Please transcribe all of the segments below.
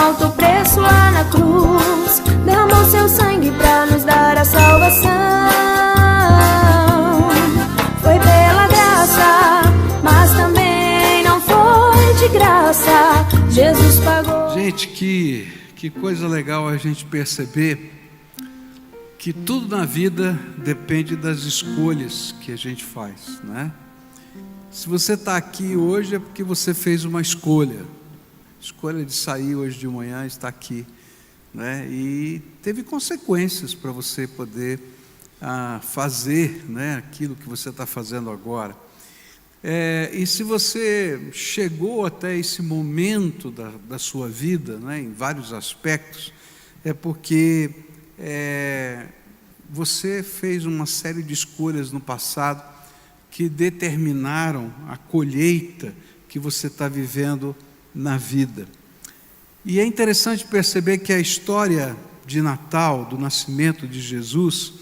alto preço lá na cruz, derramou seu sangue pra nos dar a salvação. Foi pela graça, mas também não foi de graça, Jesus pagou. Gente, que coisa legal a gente perceber que tudo na vida depende das escolhas que a gente faz, né? Se você está aqui hoje é porque você fez uma escolha de sair hoje de manhã, estar aqui, né? E teve consequências para você poder fazer, né, aquilo que você está fazendo agora. E se você chegou até esse momento da sua vida, né, em vários aspectos, é porque você fez uma série de escolhas no passado que determinaram a colheita que você está vivendo na vida. E é interessante perceber que a história de Natal, do nascimento de Jesus,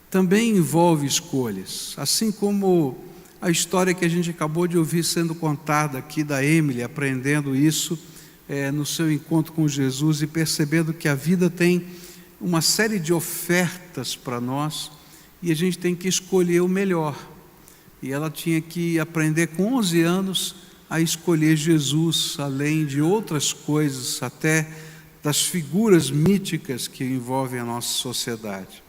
também envolve escolhas, assim como a história que a gente acabou de ouvir sendo contada aqui da Emily, aprendendo isso no seu encontro com Jesus e percebendo que a vida tem uma série de ofertas para nós e a gente tem que escolher o melhor. E ela tinha que aprender com 11 anos a escolher Jesus, além de outras coisas, até das figuras míticas que envolvem a nossa sociedade.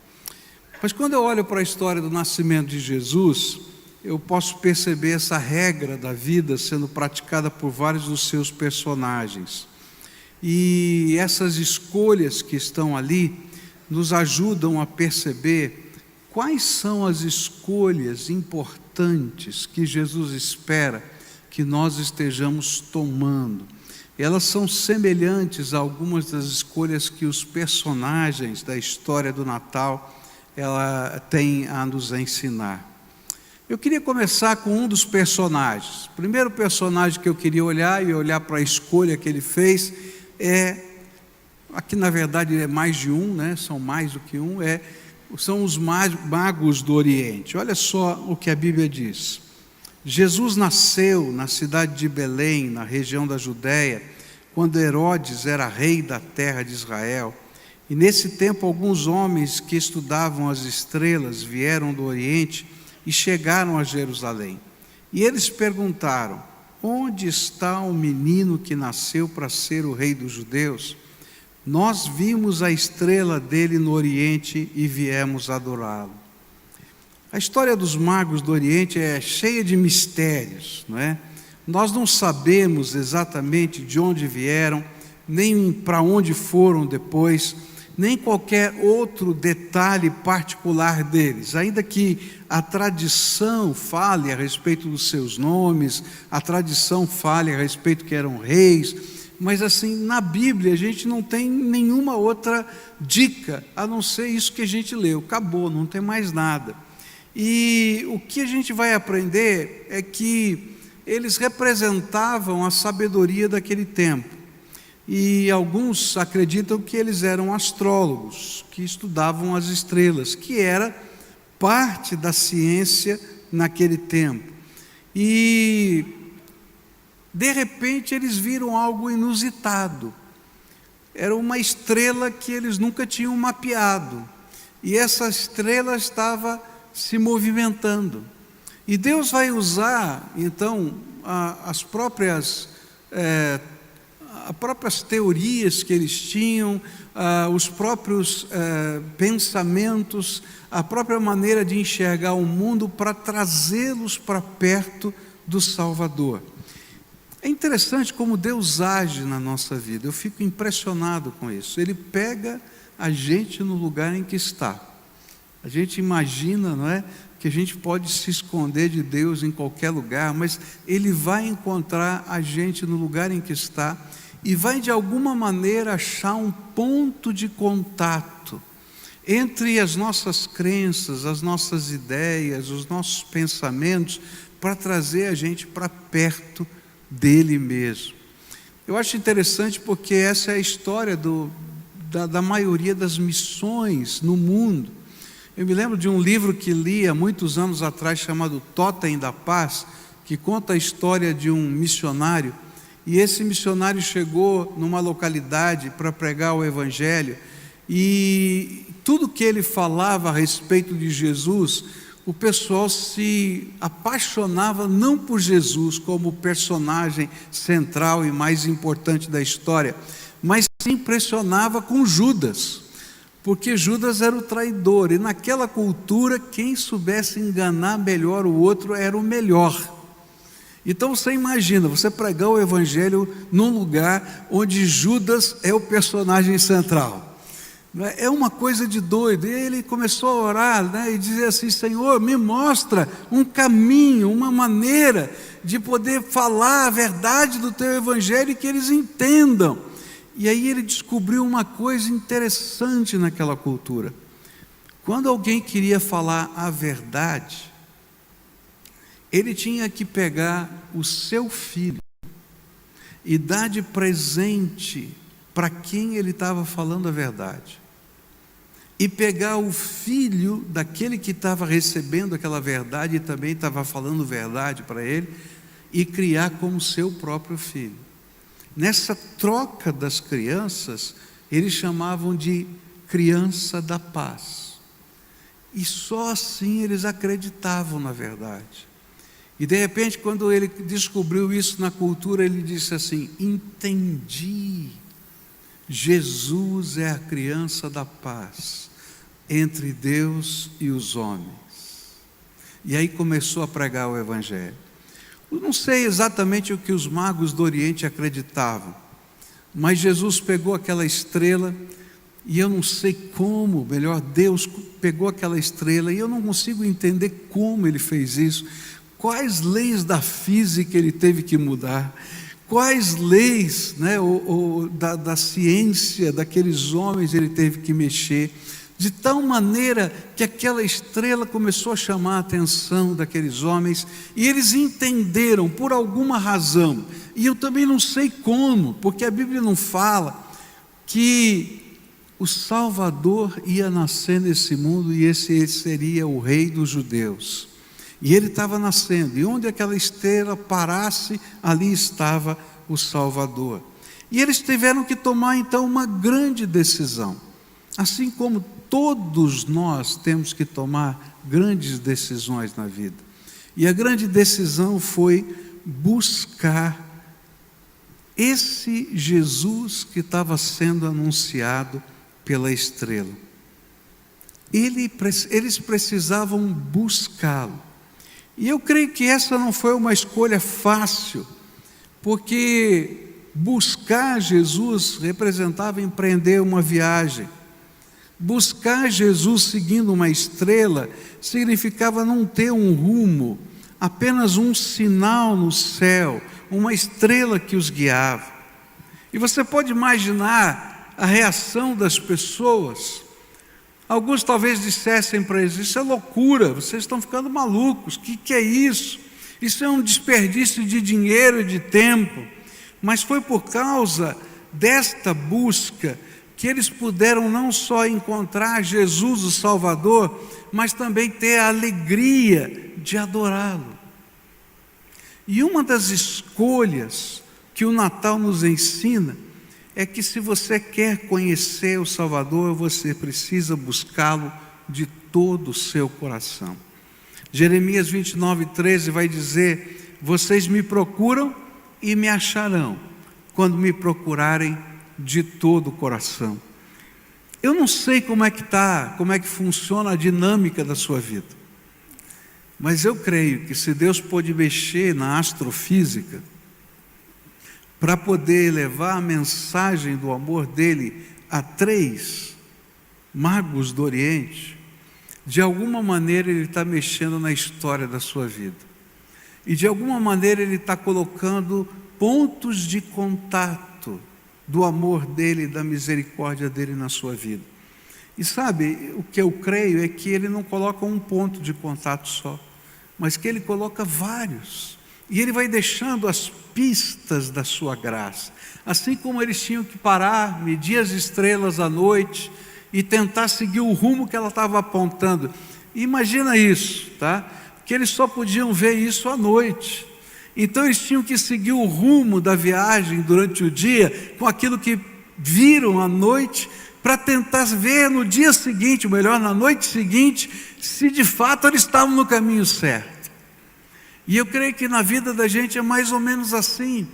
Mas quando eu olho para a história do nascimento de Jesus, eu posso perceber essa regra da vida sendo praticada por vários dos seus personagens. E essas escolhas que estão ali nos ajudam a perceber quais são as escolhas importantes que Jesus espera que nós estejamos tomando. Elas são semelhantes a algumas das escolhas que os personagens da história do Natal têm a nos ensinar. Eu queria começar com um dos personagens. O primeiro personagem que eu queria olhar para a escolha que ele fez aqui na verdade é mais de um, né? São mais do que um, são os magos do Oriente. Olha só o que a Bíblia diz. Jesus nasceu na cidade de Belém, na região da Judéia, quando Herodes era rei da terra de Israel. E nesse tempo alguns homens que estudavam as estrelas vieram do Oriente e chegaram a Jerusalém. E eles perguntaram: onde está o menino que nasceu para ser o rei dos judeus? Nós vimos a estrela dele no Oriente e viemos adorá-lo. A história dos magos do Oriente é cheia de mistérios, não é? Nós não sabemos exatamente de onde vieram, nem para onde foram depois, nem qualquer outro detalhe particular deles, ainda que a tradição fale a respeito dos seus nomes, a tradição fale a respeito que eram reis, mas assim, na Bíblia a gente não tem nenhuma outra dica, a não ser isso que a gente leu, acabou, não tem mais nada. E o que a gente vai aprender é que eles representavam a sabedoria daquele tempo. E alguns acreditam que eles eram astrólogos, que estudavam as estrelas, que era parte da ciência naquele tempo. E de repente eles viram algo inusitado. Era uma estrela que eles nunca tinham mapeado. E essa estrela estava se movimentando. E Deus vai usar, então, as próprias teorias que eles tinham, os próprios pensamentos, a própria maneira de enxergar o mundo para trazê-los para perto do Salvador. É interessante como Deus age na nossa vida, eu fico impressionado com isso. Ele pega a gente no lugar em que está. A gente imagina, não é, que a gente pode se esconder de Deus em qualquer lugar, mas Ele vai encontrar a gente no lugar em que está e vai de alguma maneira achar um ponto de contato entre as nossas crenças, as nossas ideias, os nossos pensamentos, para trazer a gente para perto dele mesmo. Eu acho interessante porque essa é a história da maioria das missões no mundo. Eu me lembro de um livro que li há muitos anos atrás chamado Totem da Paz, que conta a história de um missionário e esse missionário chegou numa localidade para pregar o Evangelho, e tudo que ele falava a respeito de Jesus, o pessoal se apaixonava não por Jesus como personagem central e mais importante da história, mas se impressionava com Judas, porque Judas era o traidor, e naquela cultura quem soubesse enganar melhor o outro era o melhor. Então você imagina, você pregar o Evangelho num lugar onde Judas é o personagem central. É uma coisa de doido. E ele começou a orar, né, e dizer assim: Senhor, me mostra um caminho, uma maneira de poder falar a verdade do teu Evangelho e que eles entendam. E aí ele descobriu uma coisa interessante naquela cultura. Quando alguém queria falar a verdade, ele tinha que pegar o seu filho e dar de presente para quem ele estava falando a verdade, e pegar o filho daquele que estava recebendo aquela verdade e também estava falando verdade para ele, e criar como seu próprio filho. Nessa troca das crianças, eles chamavam de criança da paz, e só assim eles acreditavam na verdade. E de repente, quando ele descobriu isso na cultura, ele disse assim: entendi, Jesus é a criança da paz entre Deus e os homens. E aí começou a pregar o Evangelho. Eu não sei exatamente o que os magos do Oriente acreditavam, mas Jesus pegou aquela estrela, e eu não sei como, melhor, Deus pegou aquela estrela, e eu não consigo entender como ele fez isso, quais leis da física ele teve que mudar, quais leis, né, da ciência daqueles homens ele teve que mexer, de tal maneira que aquela estrela começou a chamar a atenção daqueles homens, e eles entenderam por alguma razão, e eu também não sei como, porque a Bíblia não fala, que o Salvador ia nascer nesse mundo, e esse seria o Rei dos Judeus. E ele estava nascendo, e onde aquela estrela parasse, ali estava o Salvador. E eles tiveram que tomar então uma grande decisão, assim como todos nós temos que tomar grandes decisões na vida. E a grande decisão foi buscar esse Jesus que estava sendo anunciado pela estrela. Eles precisavam buscá-lo. E eu creio que essa não foi uma escolha fácil, porque buscar Jesus representava empreender uma viagem. Buscar Jesus seguindo uma estrela significava não ter um rumo, apenas um sinal no céu, uma estrela que os guiava. E você pode imaginar a reação das pessoas. Alguns talvez dissessem para eles: isso é loucura, vocês estão ficando malucos, o que é isso? Isso é um desperdício de dinheiro e de tempo. Mas foi por causa desta busca que eles puderam não só encontrar Jesus o Salvador, mas também ter a alegria de adorá-lo. E uma das escolhas que o Natal nos ensina é que, se você quer conhecer o Salvador, você precisa buscá-lo de todo o seu coração. Jeremias 29:13 vai dizer: vocês me procuram e me acharão, quando me procurarem de todo o coração. Eu não sei como é que funciona a dinâmica da sua vida, mas eu creio que se Deus pôde mexer na astrofísica para poder levar a mensagem do amor dele a 3 magos do Oriente, de alguma maneira ele está mexendo na história da sua vida, e de alguma maneira ele está colocando pontos de contato do amor dele, da misericórdia dele na sua vida. E sabe, o que eu creio é que ele não coloca um ponto de contato só, mas que ele coloca vários, e ele vai deixando as pistas da sua graça. Assim como eles tinham que parar, medir as estrelas à noite e tentar seguir o rumo que ela estava apontando. Imagina isso, tá? Que eles só podiam ver isso à noite. Então eles tinham que seguir o rumo da viagem durante o dia, com aquilo que viram à noite, para tentar ver no dia seguinte, ou melhor, na noite seguinte, se de fato eles estavam no caminho certo. E eu creio que na vida da gente é mais ou menos assim.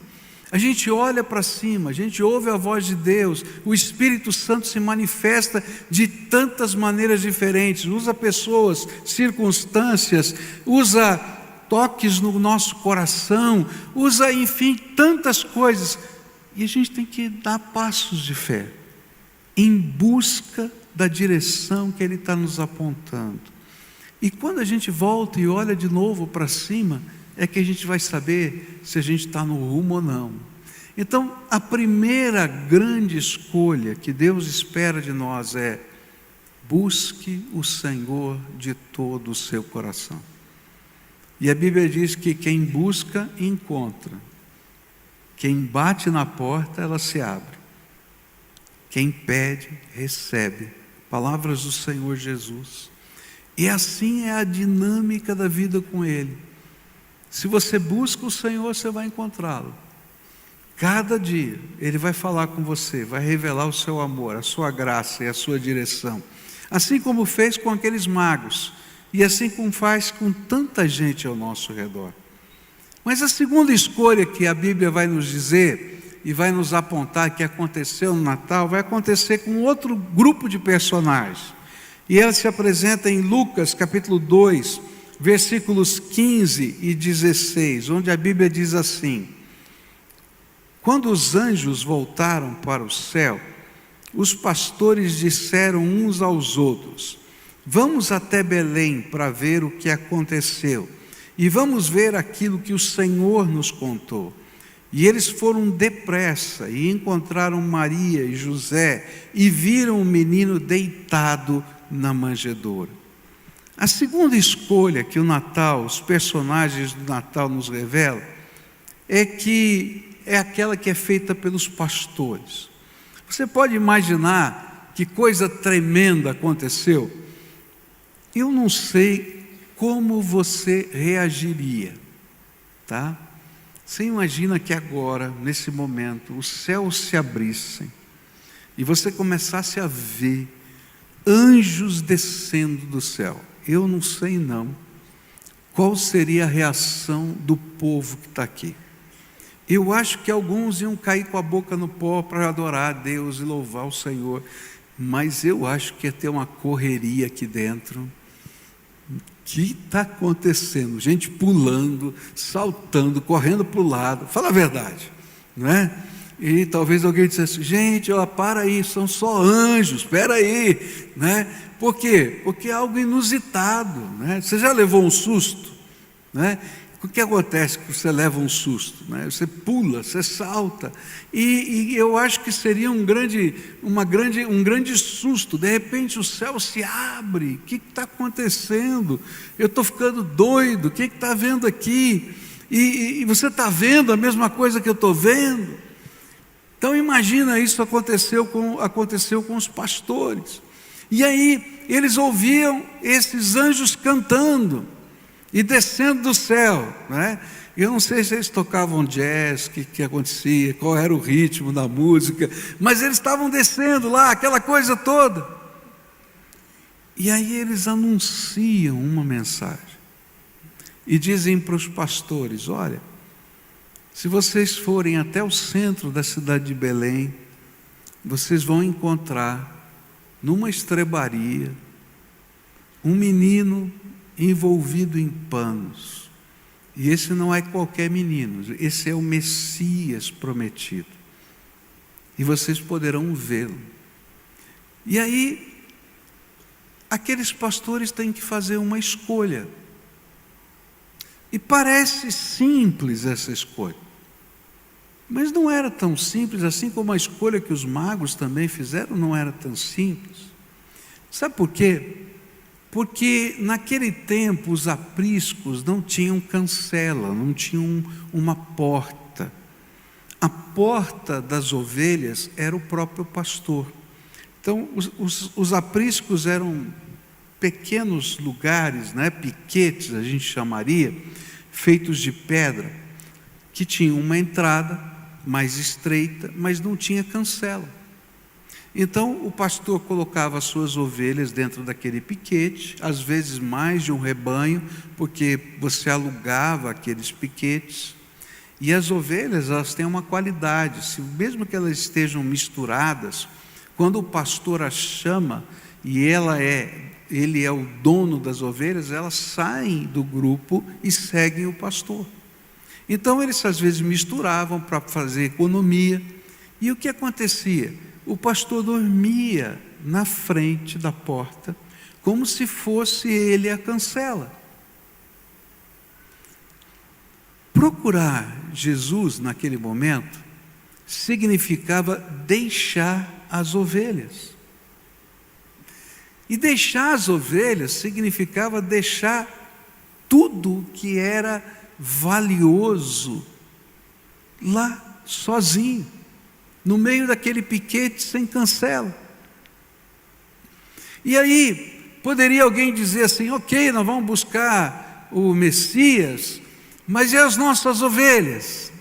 A gente olha para cima, a gente ouve a voz de Deus, o Espírito Santo se manifesta de tantas maneiras diferentes, usa pessoas, circunstâncias, usa toques no nosso coração, usa, enfim, tantas coisas. E a gente tem que dar passos de fé, em busca da direção que Ele está nos apontando. E quando a gente volta e olha de novo para cima, é que a gente vai saber se a gente está no rumo ou não. Então, a primeira grande escolha que Deus espera de nós é: busque o Senhor de todo o seu coração. E a Bíblia diz que quem busca, encontra. Quem bate na porta, ela se abre. Quem pede, recebe. Palavras do Senhor Jesus. E assim é a dinâmica da vida com Ele. Se você busca o Senhor, você vai encontrá-lo. Cada dia Ele vai falar com você, vai revelar o seu amor, a sua graça e a sua direção. Assim como fez com aqueles magos, e assim como faz com tanta gente ao nosso redor. Mas a segunda escolha que a Bíblia vai nos dizer e vai nos apontar que aconteceu no Natal, vai acontecer com outro grupo de personagens. E ela se apresenta em Lucas capítulo 2, versículos 15 e 16, onde a Bíblia diz assim: quando os anjos voltaram para o céu, os pastores disseram uns aos outros: vamos até Belém para ver o que aconteceu, e vamos ver aquilo que o Senhor nos contou. E eles foram depressa e encontraram Maria e José e viram o menino deitado na manjedoura. A segunda escolha que o Natal, os personagens do Natal nos revelam, é aquela que é feita pelos pastores. Você pode imaginar que coisa tremenda aconteceu? Eu não sei como você reagiria, tá? Você imagina que agora, nesse momento, os céus se abrissem e você começasse a ver anjos descendo do céu. Eu não sei não qual seria a reação do povo que está aqui. Eu acho que alguns iam cair com a boca no pó para adorar a Deus e louvar o Senhor, mas eu acho que ia ter uma correria aqui dentro. O que está acontecendo? Gente pulando, saltando, correndo para o lado. Fala a verdade, não é? E talvez alguém dissesse: gente, ó, para aí, são só anjos, espera aí, né? Por quê? Porque é algo inusitado, né? Você já levou um susto, né? O que acontece que você leva um susto, né? Você pula, você salta, e eu acho que seria um grande susto. De repente o céu se abre. O que está acontecendo? Eu estou ficando doido. O que está vendo aqui? E você está vendo a mesma coisa que eu estou vendo? Então imagina, isso aconteceu com os pastores. E aí eles ouviam esses anjos cantando e descendo do céu, né? Eu não sei se eles tocavam jazz, o que acontecia, qual era o ritmo da música, mas eles estavam descendo lá, aquela coisa toda. E aí eles anunciam uma mensagem e dizem para os pastores: olha, se vocês forem até o centro da cidade de Belém, vocês vão encontrar numa estrebaria um menino envolvido em panos. E esse não é qualquer menino, esse é o Messias prometido. E vocês poderão vê-lo. E aí, aqueles pastores têm que fazer uma escolha. E parece simples essa escolha. Mas não era tão simples, assim como a escolha que os magos também fizeram não era tão simples. Sabe por quê? Porque naquele tempo os apriscos não tinham cancela, não tinham uma porta. A porta das ovelhas era o próprio pastor. Então os apriscos eram pequenos lugares, né, piquetes a gente chamaria, feitos de pedra, que tinha uma entrada mais estreita, mas não tinha cancela. Então o pastor colocava as suas ovelhas dentro daquele piquete, às vezes mais de um rebanho, porque você alugava aqueles piquetes. E as ovelhas, elas têm uma qualidade, mesmo que elas estejam misturadas, quando o pastor as chama e ele é o dono das ovelhas, elas saem do grupo e seguem o pastor. Então eles às vezes misturavam para fazer economia. E o que acontecia? O pastor dormia na frente da porta, como se fosse ele a cancela. Procurar Jesus naquele momento significava deixar as ovelhas. E deixar as ovelhas significava deixar tudo que era valioso lá, sozinho, no meio daquele piquete sem cancela. E aí, poderia alguém dizer assim: ok, nós vamos buscar o Messias, mas e as nossas ovelhas?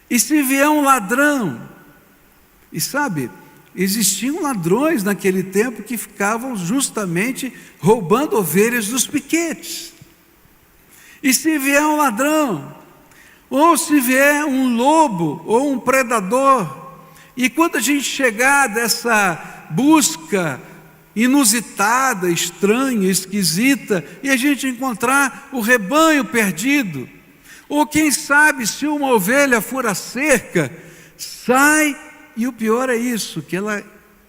E se vier um ladrão? E sabe, existiam ladrões naquele tempo que ficavam justamente roubando ovelhas dos piquetes. E se vier um ladrão, ou se vier um lobo ou um predador, e quando a gente chegar dessa busca inusitada, estranha, esquisita, e a gente encontrar o rebanho perdido, ou quem sabe se uma ovelha for a cerca, sai, e o pior é isso, que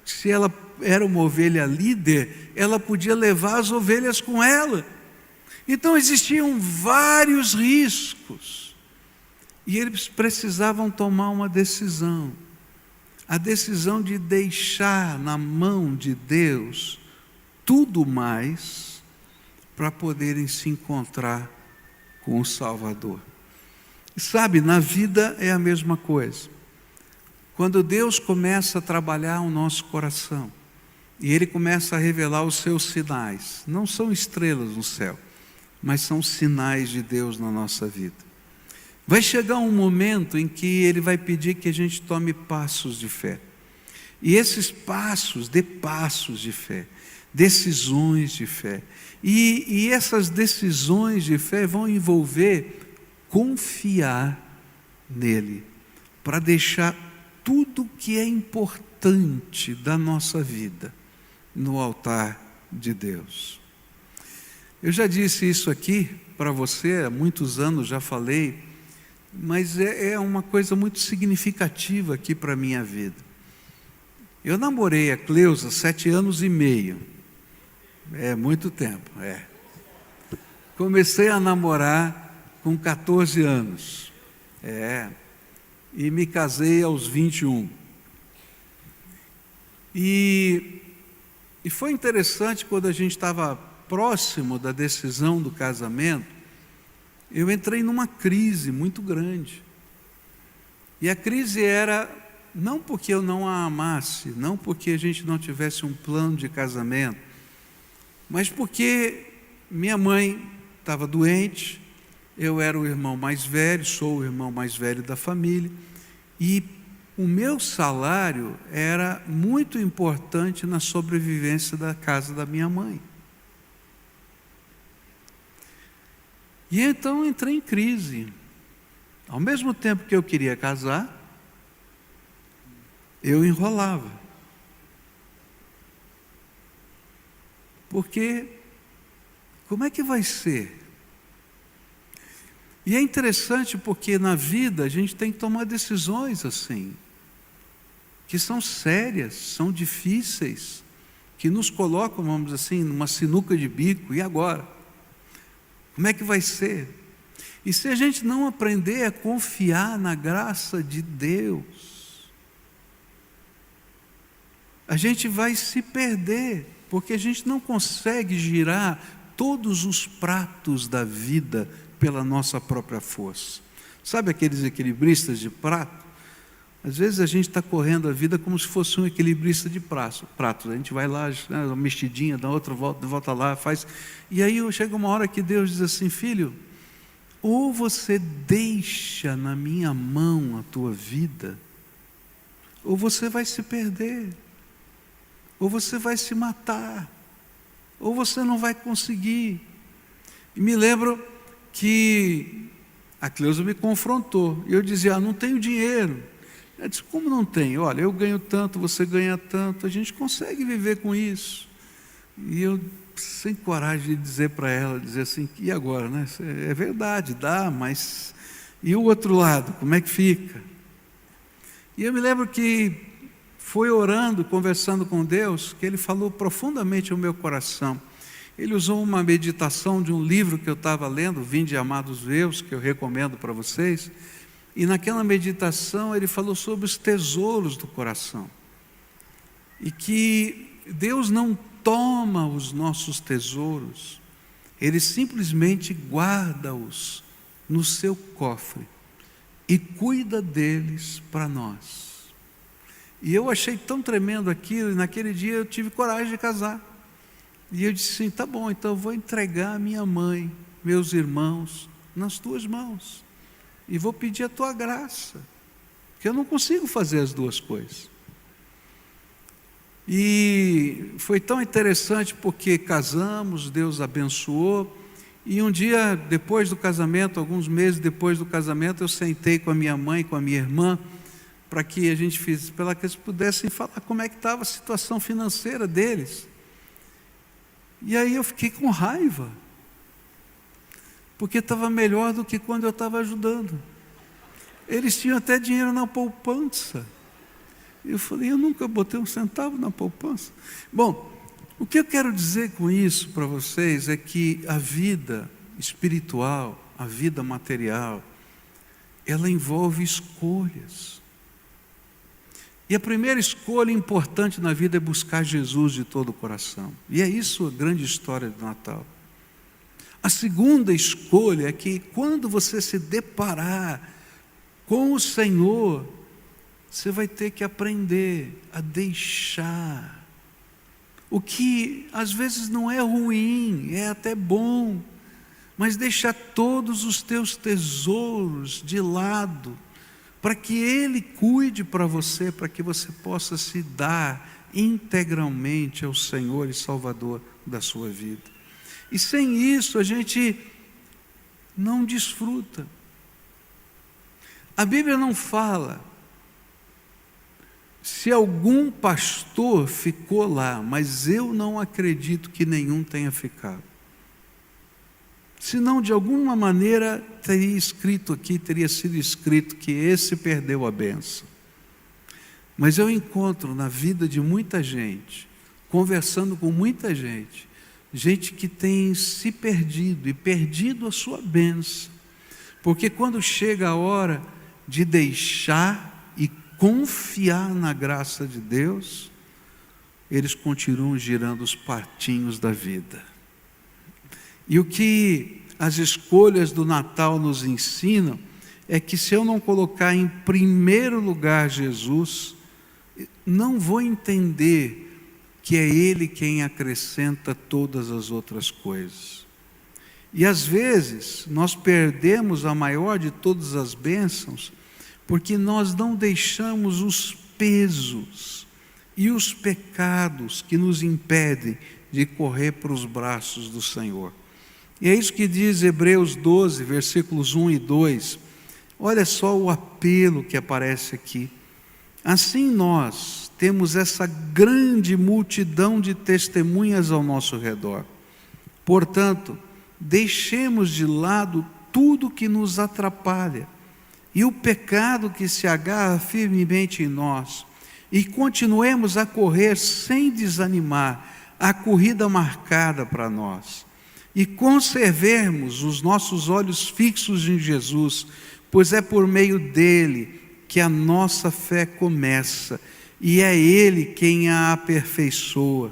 se ela era uma ovelha líder, ela podia levar as ovelhas com ela. Então existiam vários riscos, e eles precisavam tomar uma decisão, a decisão de deixar na mão de Deus tudo mais, para poderem se encontrar com o Salvador. E sabe, na vida é a mesma coisa. Quando Deus começa a trabalhar o nosso coração, e Ele começa a revelar os seus sinais, não são estrelas no céu, mas são sinais de Deus na nossa vida. Vai chegar um momento em que Ele vai pedir que a gente tome passos de fé. E esses passos, dê passos de fé, decisões de fé. E essas decisões de fé vão envolver confiar nele, para deixar tudo que é importante da nossa vida no altar de Deus. Eu já disse isso aqui para você, há muitos anos já falei, mas é uma coisa muito significativa aqui para a minha vida. Eu namorei a Cleusa 7 anos e meio, é muito tempo, Comecei a namorar com 14 anos, e me casei aos 21. E foi interessante, quando a gente estava próximo da decisão do casamento, eu entrei numa crise muito grande. E a crise era, não porque eu não a amasse, não porque a gente não tivesse um plano de casamento, mas porque minha mãe estava doente, eu era o irmão mais velho, sou o irmão mais velho da família, e o meu salário era muito importante na sobrevivência da casa da minha mãe. E então eu entrei em crise. Ao mesmo tempo que eu queria casar, eu enrolava. Porque, como é que vai ser? E é interessante porque na vida a gente tem que tomar decisões assim, que são sérias, são difíceis, que nos colocam, vamos dizer assim, numa sinuca de bico. E agora? Como é que vai ser? E se a gente não aprender a confiar na graça de Deus, a gente vai se perder, porque a gente não consegue girar todos os pratos da vida pela nossa própria força. Sabe aqueles equilibristas de prato? Às vezes a gente está correndo a vida como se fosse um equilibrista de pratos. A gente vai lá, uma mexidinha, dá outra volta, volta lá, faz. E aí chega uma hora que Deus diz assim: filho, Ou você deixa na minha mão a tua vida, ou você vai se perder, ou você vai se matar, ou você não vai conseguir. E me lembro que a Cleusa me confrontou, e eu dizia, não tenho dinheiro. Ela disse, como não tem? Olha, eu ganho tanto, você ganha tanto, a gente consegue viver com isso. E eu, sem coragem de dizer para ela, dizer assim, e agora, né? É verdade, dá, mas e o outro lado, como é que fica? E eu me lembro que foi orando, conversando com Deus, que Ele falou profundamente ao meu coração. Ele usou uma meditação de um livro que eu estava lendo, Vinde Amados Meus, que eu recomendo para vocês, e naquela meditação ele falou sobre os tesouros do coração, e que Deus não toma os nossos tesouros, Ele simplesmente guarda-os no seu cofre, e cuida deles para nós. E eu achei tão tremendo aquilo, e naquele dia eu tive coragem de casar, e eu disse assim, tá bom, então eu vou entregar minha mãe, meus irmãos, nas tuas mãos, e vou pedir a tua graça, porque eu não consigo fazer as duas coisas. E foi tão interessante porque casamos, Deus abençoou, e um dia depois do casamento, alguns meses depois do casamento, eu sentei com a minha mãe, com a minha irmã, para que a gente fizesse, para que eles pudessem falar como é que estava a situação financeira deles. E aí eu fiquei com raiva, porque estava melhor do que quando eu estava ajudando. Eles tinham até dinheiro na poupança. Eu falei, eu nunca botei um centavo na poupança. Bom, o que eu quero dizer com isso para vocês é que a vida espiritual, a vida material, ela envolve escolhas. E a primeira escolha importante na vida é buscar Jesus de todo o coração. E é isso a grande história do Natal. A segunda escolha é que quando você se deparar com o Senhor, você vai ter que aprender a deixar. O que às vezes não é ruim, é até bom, mas deixar todos os teus tesouros de lado, para que Ele cuide para você, para que você possa se dar integralmente ao Senhor e Salvador da sua vida. E sem isso a gente não desfruta. A Bíblia não fala se algum pastor ficou lá, mas eu não acredito que nenhum tenha ficado. Senão, de alguma maneira, teria sido escrito que esse perdeu a bênção. Mas eu encontro na vida de muita gente, conversando com muita gente que tem se perdido e perdido a sua bênção, porque quando chega a hora de deixar e confiar na graça de Deus, eles continuam girando os patinhos da vida. E o que as escolhas do Natal nos ensinam é que se eu não colocar em primeiro lugar Jesus, não vou entender que é Ele quem acrescenta todas as outras coisas. E às vezes nós perdemos a maior de todas as bênçãos, porque nós não deixamos os pesos e os pecados que nos impedem de correr para os braços do Senhor. E é isso que diz Hebreus 12, versículos 1 e 2. Olha só o apelo que aparece aqui. Assim nós temos essa grande multidão de testemunhas ao nosso redor. Portanto, deixemos de lado tudo que nos atrapalha e o pecado que se agarra firmemente em nós, e continuemos a correr sem desanimar a corrida marcada para nós, e conservemos os nossos olhos fixos em Jesus, pois é por meio dele que a nossa fé começa, e é Ele quem a aperfeiçoa.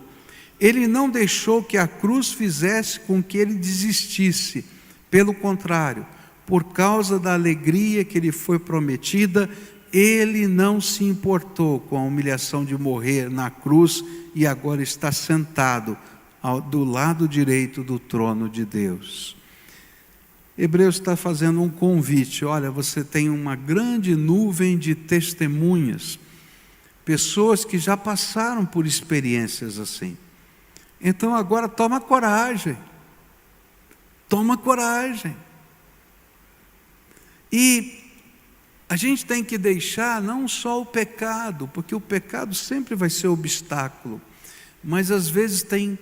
Ele não deixou que a cruz fizesse com que ele desistisse, pelo contrário, por causa da alegria que lhe foi prometida, ele não se importou com a humilhação de morrer na cruz, e agora está sentado do lado direito do trono de Deus. Hebreus está fazendo um convite. Olha, você tem uma grande nuvem de testemunhas, pessoas que já passaram por experiências assim. Então agora toma coragem. Toma coragem. E a gente tem que deixar não só o pecado, porque o pecado sempre vai ser obstáculo, mas às vezes tem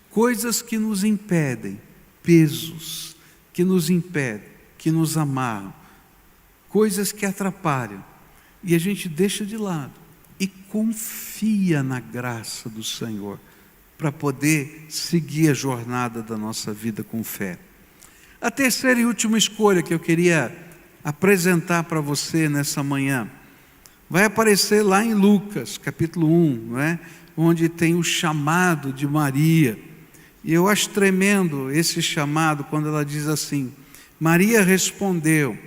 coisas que nos impedem, pesos que nos impedem, que nos amarram, coisas que atrapalham, e a gente deixa de lado e confia na graça do Senhor para poder seguir a jornada da nossa vida com fé. A terceira e última escolha que eu queria apresentar para você nessa manhã vai aparecer lá em Lucas, capítulo 1, não é? Onde tem o chamado de Maria. E eu acho tremendo esse chamado quando ela diz assim: Maria respondeu: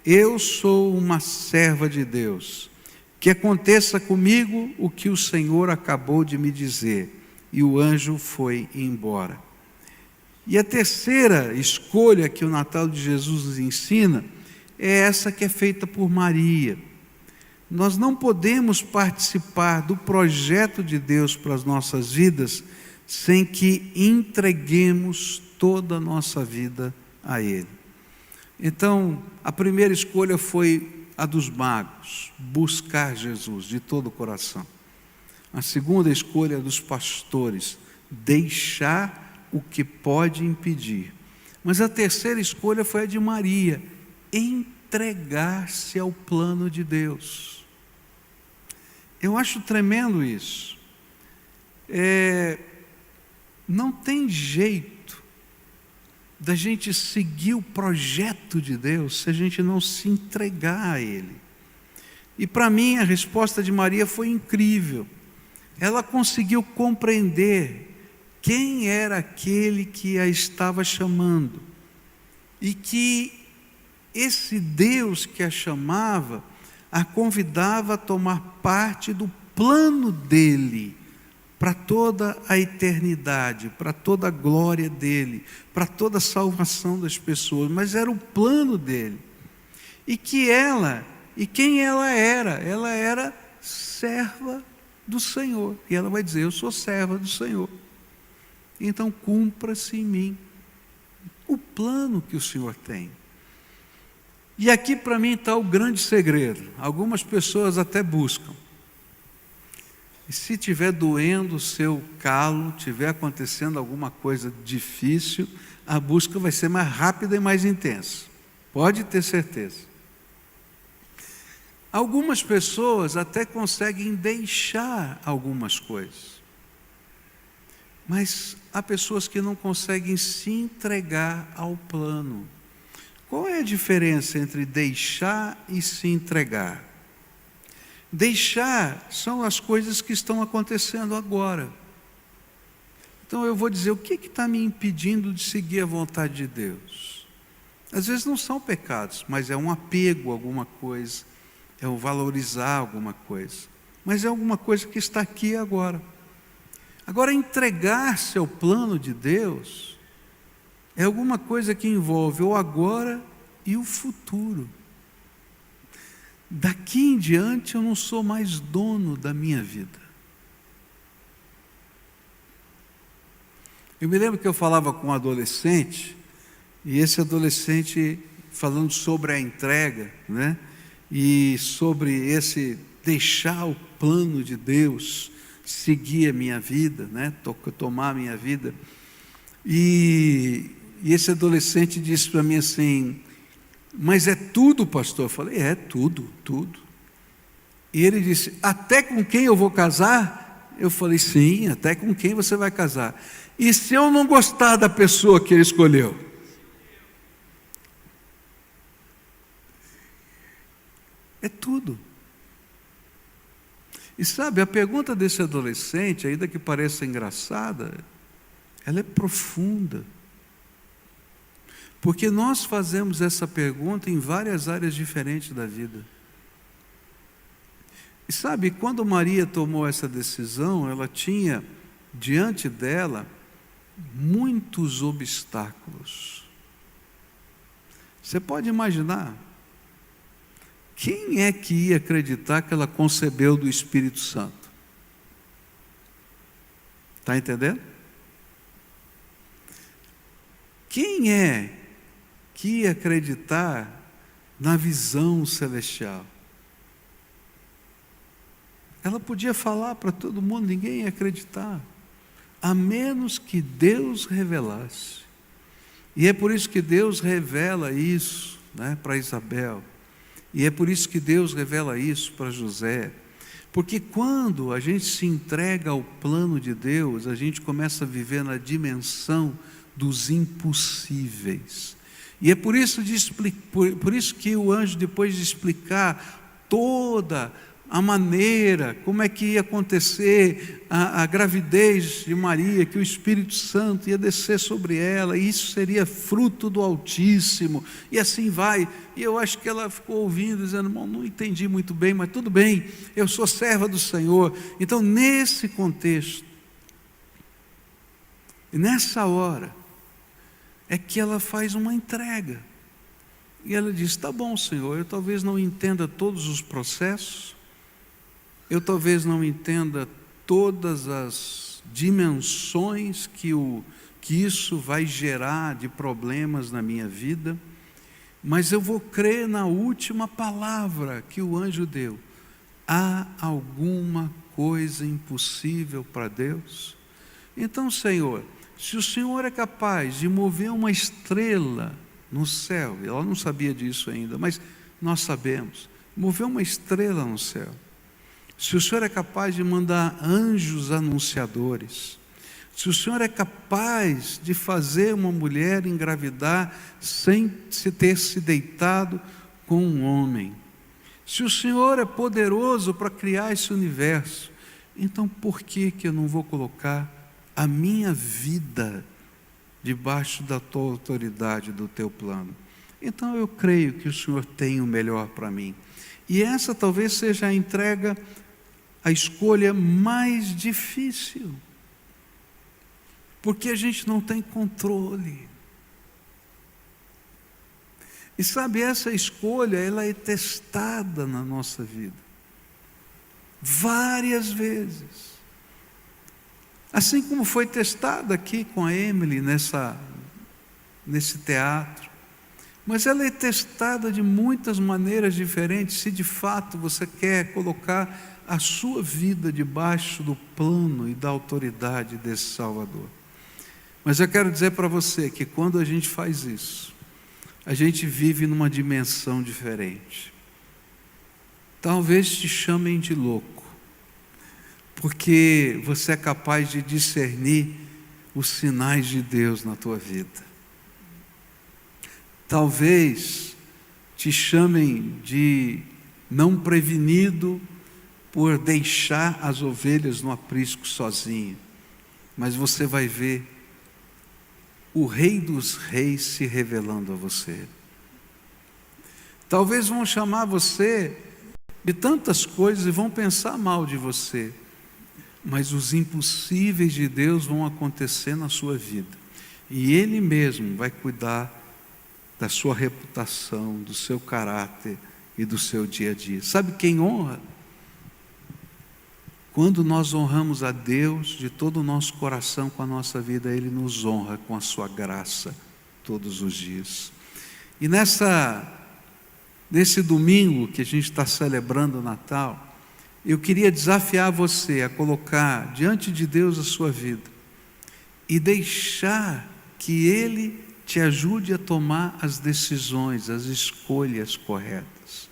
eu sou uma serva de Deus, que aconteça comigo o que o Senhor acabou de me dizer. E o anjo foi embora. E a terceira escolha que o Natal de Jesus nos ensina é essa que é feita por Maria. Nós não podemos participar do projeto de Deus para as nossas vidas sem que entreguemos toda a nossa vida a Ele. Então, a primeira escolha foi a dos magos, buscar Jesus de todo o coração. A segunda escolha é dos pastores, deixar o que pode impedir. Mas a terceira escolha foi a de Maria, entregar-se ao plano de Deus. Eu acho tremendo isso. Não tem jeito da gente seguir o projeto de Deus se a gente não se entregar a Ele. E para mim a resposta de Maria foi incrível. Ela conseguiu compreender quem era aquele que a estava chamando, e que esse Deus que a chamava a convidava a tomar parte do plano dele para toda a eternidade, para toda a glória dele, para toda a salvação das pessoas, mas era o plano dele. E que ela, e quem ela era serva do Senhor. E ela vai dizer: eu sou serva do Senhor. Então cumpra-se em mim o plano que o Senhor tem. E aqui para mim está o grande segredo. Algumas pessoas até buscam. E se estiver doendo o seu calo, estiver acontecendo alguma coisa difícil, a busca vai ser mais rápida e mais intensa. Pode ter certeza. Algumas pessoas até conseguem deixar algumas coisas. Mas há pessoas que não conseguem se entregar ao plano. Qual é a diferença entre deixar e se entregar? Deixar são as coisas que estão acontecendo agora. Então eu vou dizer: o que está me impedindo de seguir a vontade de Deus? Às vezes não são pecados, mas é um apego a alguma coisa, é um valorizar alguma coisa, mas é alguma coisa que está aqui agora. Agora, entregar-se ao plano de Deus é alguma coisa que envolve o agora e o futuro. Daqui em diante eu não sou mais dono da minha vida. Eu me lembro que eu falava com um adolescente, e esse adolescente falando sobre a entrega, né? E sobre esse deixar o plano de Deus seguir a minha vida, né? Tomar a minha vida. E esse adolescente disse para mim assim: mas é tudo, pastor? Eu falei: é tudo, tudo. E ele disse: até com quem eu vou casar? Eu falei: sim, até com quem você vai casar. E se eu não gostar da pessoa que ele escolheu? É tudo. E sabe, a pergunta desse adolescente, ainda que pareça engraçada, ela é profunda. Porque nós fazemos essa pergunta em várias áreas diferentes da vida. E sabe, quando Maria tomou essa decisão, ela tinha diante dela muitos obstáculos. Você pode imaginar? Quem é que ia acreditar que ela concebeu do Espírito Santo? Está entendendo? Quem é que ia acreditar na visão celestial? Ela podia falar para todo mundo, ninguém ia acreditar, a menos que Deus revelasse. E é por isso que Deus revela isso, né, para Isabel. E é por isso que Deus revela isso para José. Porque quando a gente se entrega ao plano de Deus, a gente começa a viver na dimensão dos impossíveis. E é por isso que o anjo, depois de explicar toda a maneira, como é que ia acontecer a gravidez de Maria, que o Espírito Santo ia descer sobre ela, e isso seria fruto do Altíssimo, e assim vai. E eu acho que ela ficou ouvindo, dizendo, irmão, não entendi muito bem, mas tudo bem, eu sou serva do Senhor. Então, nesse contexto, e nessa hora, é que ela faz uma entrega. E ela diz, tá bom, Senhor, eu talvez não entenda todos os processos, eu talvez não entenda todas as dimensões que isso vai gerar de problemas na minha vida, mas eu vou crer na última palavra que o anjo deu. Há alguma coisa impossível para Deus? Então, Senhor, se o Senhor é capaz de mover uma estrela no céu, ela não sabia disso ainda, mas nós sabemos, mover uma estrela no céu, se o Senhor é capaz de mandar anjos anunciadores, se o Senhor é capaz de fazer uma mulher engravidar sem ter se deitado com um homem, se o Senhor é poderoso para criar esse universo, então por que eu não vou colocar a minha vida debaixo da tua autoridade, do teu plano? Então eu creio que o Senhor tem o melhor para mim. E essa talvez seja a entrega, a escolha mais difícil, porque a gente não tem controle. E sabe, essa escolha, ela é testada na nossa vida, várias vezes. Assim como foi testada aqui com a Emily, nesse teatro. Mas ela é testada de muitas maneiras diferentes, se de fato você quer colocar a sua vida debaixo do plano e da autoridade desse Salvador. Mas eu quero dizer para você que quando a gente faz isso, a gente vive numa dimensão diferente. Talvez te chamem de louco, porque você é capaz de discernir os sinais de Deus na tua vida. Talvez te chamem de não prevenido por deixar as ovelhas no aprisco sozinho, mas você vai ver o Rei dos Reis se revelando a você. Talvez vão chamar você de tantas coisas e vão pensar mal de você, mas os impossíveis de Deus vão acontecer na sua vida, e Ele mesmo vai cuidar da sua reputação, do seu caráter e do seu dia a dia. Sabe quem honra? Quando nós honramos a Deus de todo o nosso coração com a nossa vida, Ele nos honra com a sua graça todos os dias. E nesse domingo que a gente está celebrando o Natal, eu queria desafiar você a colocar diante de Deus a sua vida e deixar que Ele te ajude a tomar as decisões, as escolhas corretas.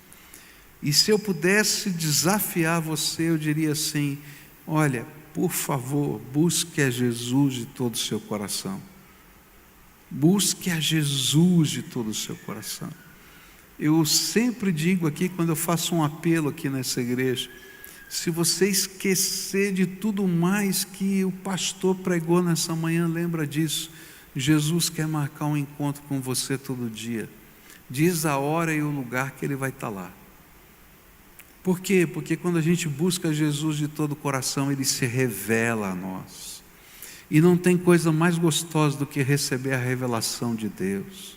E se eu pudesse desafiar você, eu diria assim, olha, por favor, busque a Jesus de todo o seu coração. Busque a Jesus de todo o seu coração. Eu sempre digo aqui, quando eu faço um apelo aqui nessa igreja, se você esquecer de tudo mais que o pastor pregou nessa manhã, lembra disso. Jesus quer marcar um encontro com você todo dia. Diz a hora e o lugar que Ele vai estar lá. Por quê? Porque quando a gente busca Jesus de todo o coração, Ele se revela a nós. E não tem coisa mais gostosa do que receber a revelação de Deus.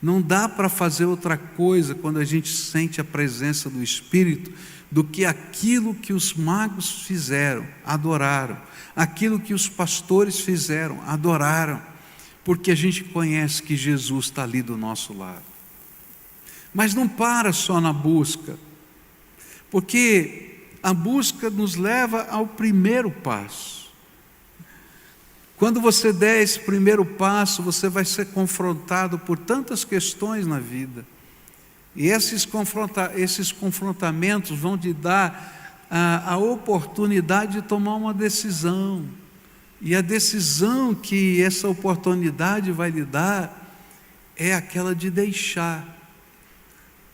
Não dá para fazer outra coisa quando a gente sente a presença do Espírito do que aquilo que os magos fizeram, adoraram, aquilo que os pastores fizeram, adoraram, porque a gente conhece que Jesus está ali do nosso lado. Mas não para só na busca, porque a busca nos leva ao primeiro passo. Quando você der esse primeiro passo, você vai ser confrontado por tantas questões na vida. E esses confrontamentos vão te dar a oportunidade de tomar uma decisão. E a decisão que essa oportunidade vai lhe dar é aquela de deixar.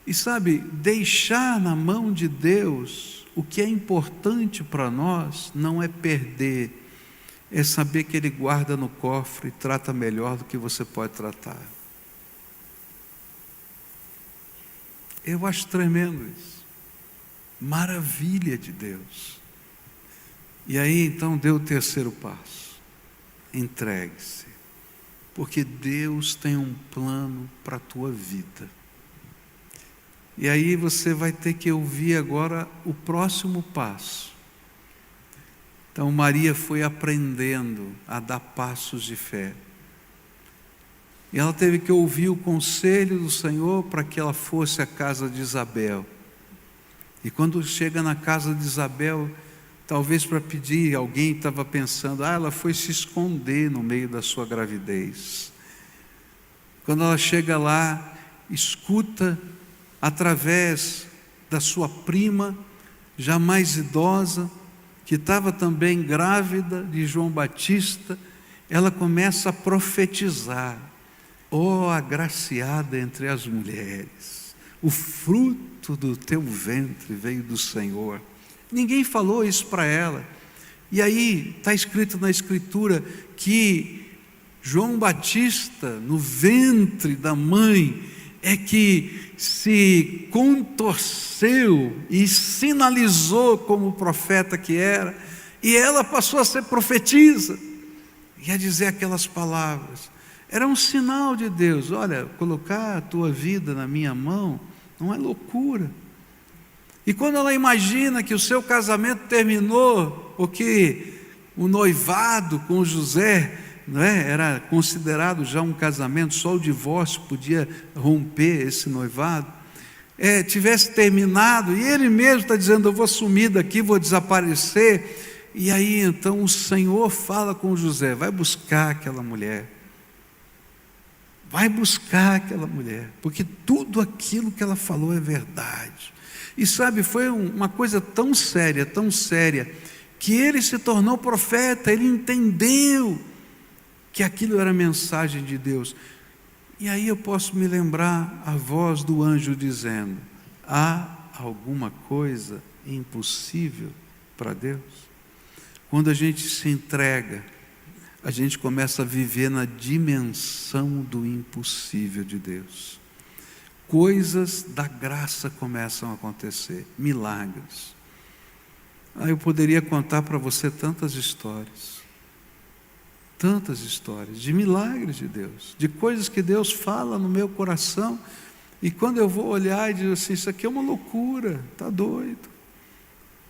E sabe, deixar na mão de Deus, o que é importante para nós não é perder, é saber que Ele guarda no cofre e trata melhor do que você pode tratar. Eu acho tremendo isso. Maravilha de Deus. E aí então dê o terceiro passo. Entregue-se. Porque Deus tem um plano para a tua vida. E aí você vai ter que ouvir agora o próximo passo. Então Maria foi aprendendo a dar passos de fé. E ela teve que ouvir o conselho do Senhor para que ela fosse à casa de Isabel. E quando chega na casa de Isabel, talvez para pedir, alguém estava pensando, ela foi se esconder no meio da sua gravidez. Quando ela chega lá, escuta através da sua prima, já mais idosa, que estava também grávida de João Batista, ela começa a profetizar. Ó agraciada entre as mulheres, o fruto do teu ventre veio do Senhor. Ninguém falou isso para ela. E aí está escrito na Escritura que João Batista, no ventre da mãe, é que se contorceu e sinalizou como profeta que era, e ela passou a ser profetisa, e a dizer aquelas palavras. Era um sinal de Deus. Olha, colocar a tua vida na minha mão não é loucura. E quando ela imagina que o seu casamento terminou, porque o noivado com José, não é, era considerado já um casamento, só o divórcio podia romper esse noivado, tivesse terminado, e ele mesmo está dizendo, eu vou sumir daqui, vou desaparecer. E aí então o Senhor fala com José, vai buscar aquela mulher. Vai buscar aquela mulher, porque tudo aquilo que ela falou é verdade. E sabe, foi uma coisa tão séria, que ele se tornou profeta, ele entendeu que aquilo era mensagem de Deus. E aí eu posso me lembrar a voz do anjo dizendo, há alguma coisa impossível para Deus? Quando a gente se entrega, a gente começa a viver na dimensão do impossível de Deus. Coisas da graça começam a acontecer, milagres. Eu poderia contar para você tantas histórias de milagres de Deus, de coisas que Deus fala no meu coração, e quando eu vou olhar e digo assim, isso aqui é uma loucura, está doido.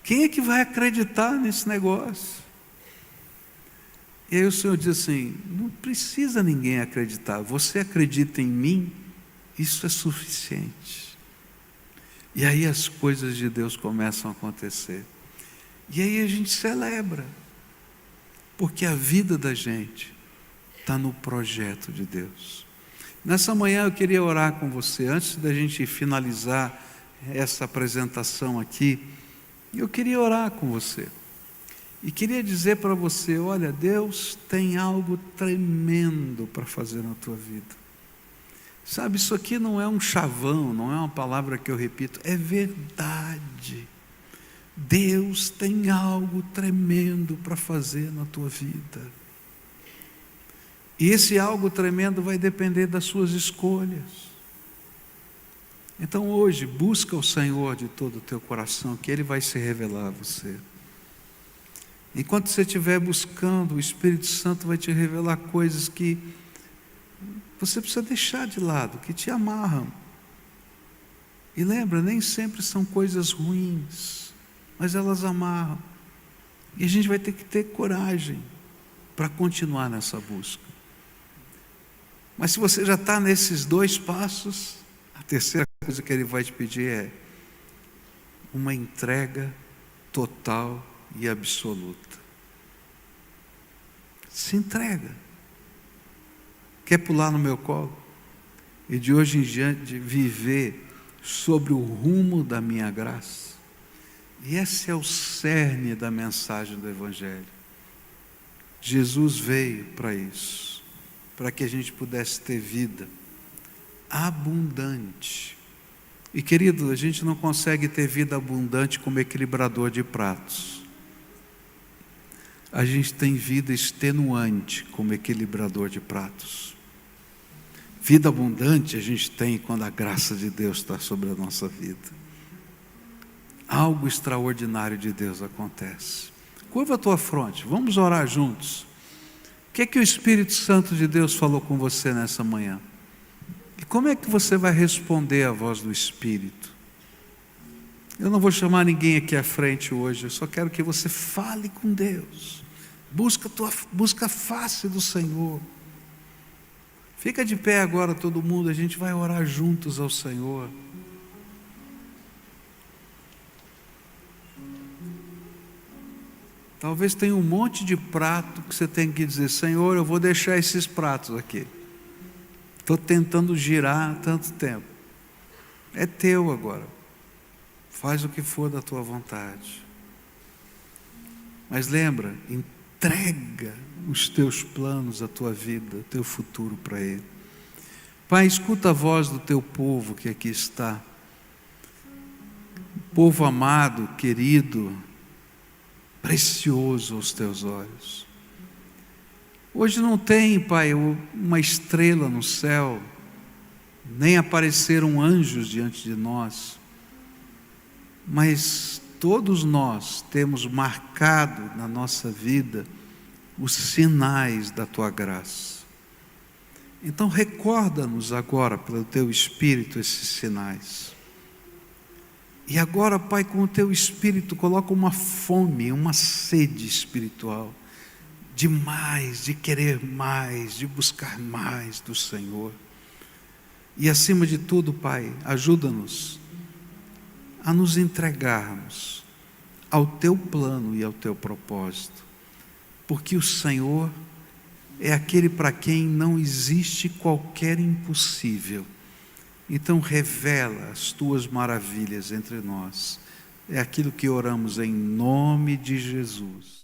Quem é que vai acreditar nesse negócio? E aí o Senhor diz assim, não precisa ninguém acreditar, você acredita em mim, isso é suficiente. E aí as coisas de Deus começam a acontecer. E aí a gente celebra, porque a vida da gente está no projeto de Deus. Nessa manhã eu queria orar com você, antes da gente finalizar essa apresentação aqui, eu queria orar com você. E queria dizer para você, olha, Deus tem algo tremendo para fazer na tua vida. Sabe, isso aqui não é um chavão, não é uma palavra que eu repito, é verdade. Deus tem algo tremendo para fazer na tua vida. E esse algo tremendo vai depender das suas escolhas. Então hoje, busca o Senhor de todo o teu coração, que Ele vai se revelar a você. Enquanto você estiver buscando, o Espírito Santo vai te revelar coisas que você precisa deixar de lado, que te amarram. E lembra, nem sempre são coisas ruins, mas elas amarram. E a gente vai ter que ter coragem para continuar nessa busca. Mas se você já está nesses 2 passos, a terceira coisa que Ele vai te pedir é uma entrega total e absoluta. Se entrega. Quer pular no meu colo? E de hoje em diante viver sobre o rumo da minha graça? E esse é o cerne da mensagem do Evangelho. Jesus veio para isso, para que a gente pudesse ter vida abundante. E querido, a gente não consegue ter vida abundante como equilibrador de pratos. A gente tem vida extenuante como equilibrador de pratos. Vida abundante a gente tem quando a graça de Deus está sobre a nossa vida. Algo extraordinário de Deus acontece. Curva a tua fronte, vamos orar juntos. O que é que o Espírito Santo de Deus falou com você nessa manhã? E como é que você vai responder à voz do Espírito? Eu não vou chamar ninguém aqui à frente hoje, eu só quero que você fale com Deus. Busca a face do Senhor. Fica de pé agora todo mundo, a gente vai orar juntos ao Senhor. Talvez tenha um monte de prato que você tem que dizer: Senhor, eu vou deixar esses pratos aqui. Estou tentando girar há tanto tempo. É teu agora. Faz o que for da tua vontade. Mas lembra, entrega os teus planos, a tua vida, o teu futuro para Ele. Pai, escuta a voz do teu povo que aqui está. Povo amado, querido, precioso aos teus olhos. Hoje não tem, Pai, uma estrela no céu, nem apareceram anjos diante de nós, mas todos nós temos marcado na nossa vida os sinais da Tua graça. Então recorda-nos agora pelo Teu Espírito esses sinais. E agora, Pai, com o Teu Espírito, coloca uma fome, uma sede espiritual, de mais, de querer mais, de buscar mais do Senhor. E acima de tudo, Pai, ajuda-nos a nos entregarmos ao Teu plano e ao Teu propósito, porque o Senhor é aquele para quem não existe qualquer impossível. Então revela as Tuas maravilhas entre nós. É aquilo que oramos em nome de Jesus.